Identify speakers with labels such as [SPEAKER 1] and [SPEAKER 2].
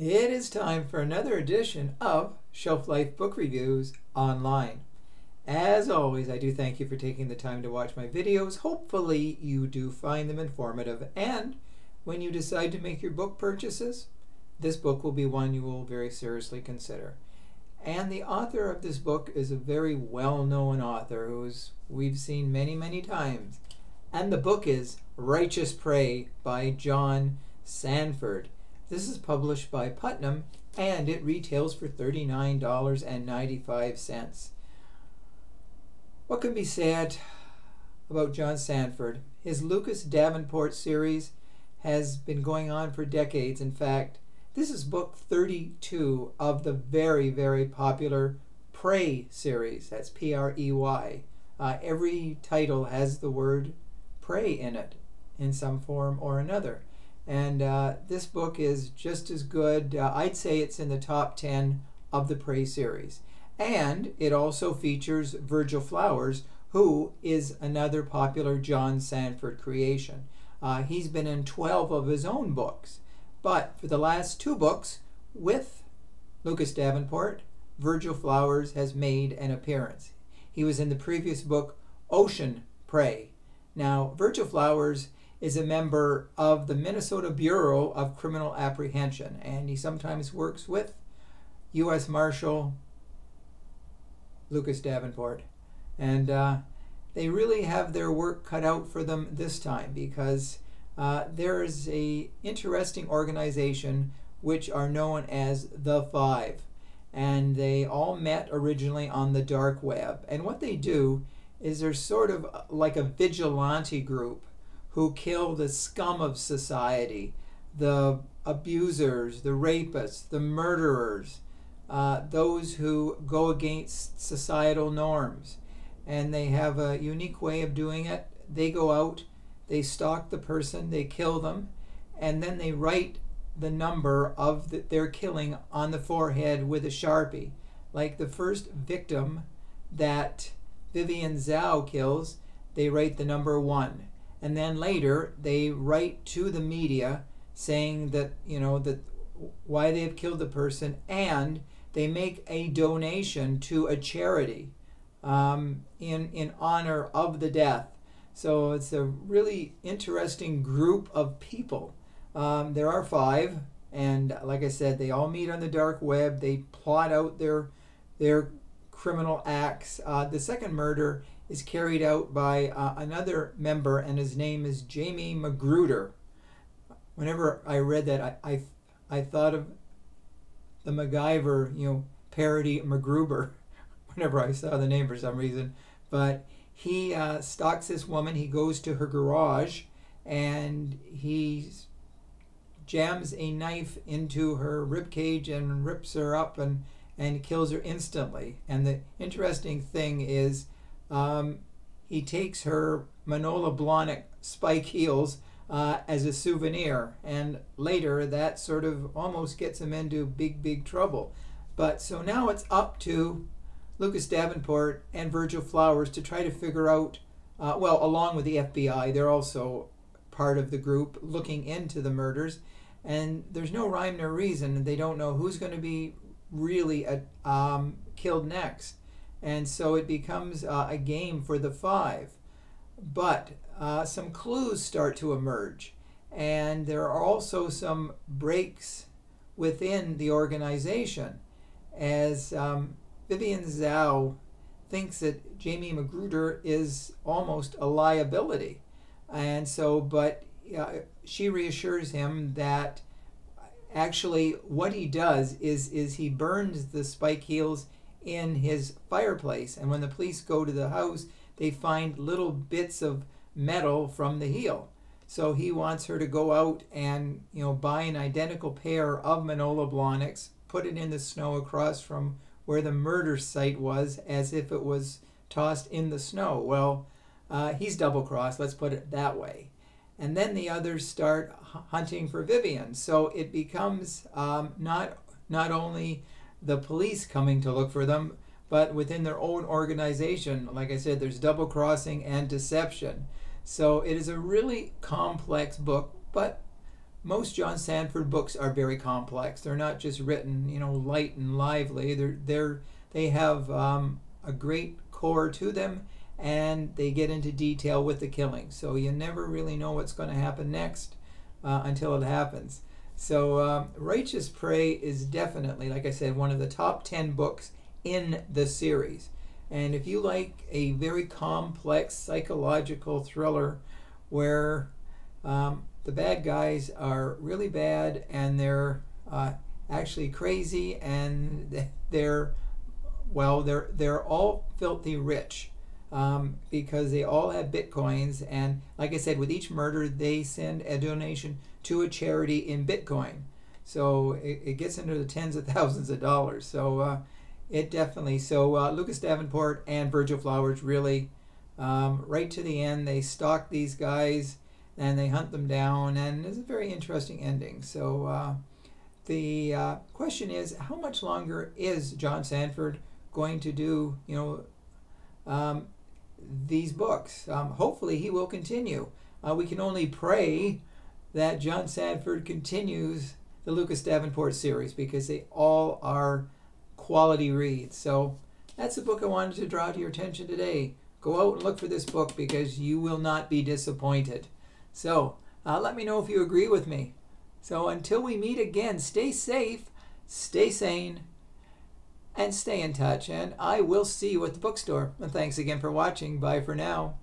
[SPEAKER 1] It is time for another edition of Shelf Life Book Reviews Online. As always, I do thank you for taking the time to watch my videos. Hopefully you do find them informative, and when you decide to make your book purchases, this book will be one you will very seriously consider. And the author of this book is a very well-known author who's we've seen many times. And the book is Righteous Prey by John Sandford. This is published by Putnam, and it retails for $39.95. What can be said about John Sandford? His Lucas Davenport series has been going on for decades. In fact, this is book 32 of the very popular Prey series. That's P-R-E-Y. Every title has the word prey in it in some form or another. And this book is just as good. I'd say it's in the top 10 of the Prey series. And it also features Virgil Flowers, who is another popular John Sandford creation. He's been in 12 of his own books. But for the last two books, with Lucas Davenport, Virgil Flowers has made an appearance. He was in the previous book, Ocean Prey. Now, Virgil Flowers is a member of the Minnesota Bureau of Criminal Apprehension, and he sometimes works with U.S. Marshal Lucas Davenport. And they really have their work cut out for them this time, because there is an interesting organization which are known as the Five. And they all met originally on the dark web. And what they do is they're sort of like a vigilante group who kill the scum of society, the abusers, the rapists, the murderers, those who go against societal norms. And they have a unique way of doing it. They go out, they stalk the person, they kill them, and then they write the number of their killing on the forehead with a Sharpie. Like the first victim that Vivian Zhao kills, they write the number 1. And then later they write to the media saying that, that why they have killed the person, and they make a donation to a charity in honor of the death. So it's a really interesting group of people. There are 5, and like I said, they all meet on the dark web. They plot out their criminal acts. The second murder is carried out by another member, and his name is Jamie Magruder. Whenever I read that, I thought of the MacGyver, parody MacGruber, whenever I saw the name for some reason. But he stalks this woman. He goes to her garage, and he jams a knife into her ribcage and rips her up and kills her instantly. And the interesting thing is, he takes her Manolo Blahnik spike heels as a souvenir, and later that sort of almost gets him into big trouble. But so now it's up to Lucas Davenport and Virgil Flowers to try to figure out, well, along with the FBI, they're also part of the group looking into the murders, and there's no rhyme nor reason. They don't know who's going to be really killed next. And so it becomes a game for the 5. But some clues start to emerge. And there are also some breaks within the organization, as Vivian Zhao thinks that Jamie Magruder is almost a liability. And so, but she reassures him that actually what he does is he burns the spike heels in his fireplace, and when the police go to the house, they find little bits of metal from the heel. So he wants her to go out and buy an identical pair of Manolo Blahniks, put it in the snow across from where the murder site was, as if it was tossed in the snow. Well, he's double-crossed, let's put it that way. And then the others start hunting for Vivian. So it becomes not only the police coming to look for them, but within their own organization. Like I said, there's double-crossing and deception. So it is a really complex book, but most John Sandford books are very complex. They're not just written, light and lively. They have a great core to them, and they get into detail with the killing. So you never really know what's going to happen next until it happens. So Righteous Prey is definitely, like I said, one of the top 10 books in the series. And if you like a very complex psychological thriller where the bad guys are really bad and they're actually crazy, and they're all filthy rich because they all have bitcoins, and like I said, with each murder they send a donation to a charity in Bitcoin. So it gets into the tens of thousands of dollars. So it definitely, Lucas Davenport and Virgil Flowers really, right to the end, they stalk these guys and they hunt them down, and it's a very interesting ending. So the question is, how much longer is John Sandford going to do, these books? Hopefully he will continue. We can only pray that John Sandford continues the Lucas Davenport series, because they all are quality reads. So that's the book I wanted to draw to your attention today. Go out and look for this book, because you will not be disappointed. So let me know if you agree with me. So until we meet again, stay safe, stay sane, and stay in touch. And I will see you at the bookstore. And thanks again for watching. Bye for now.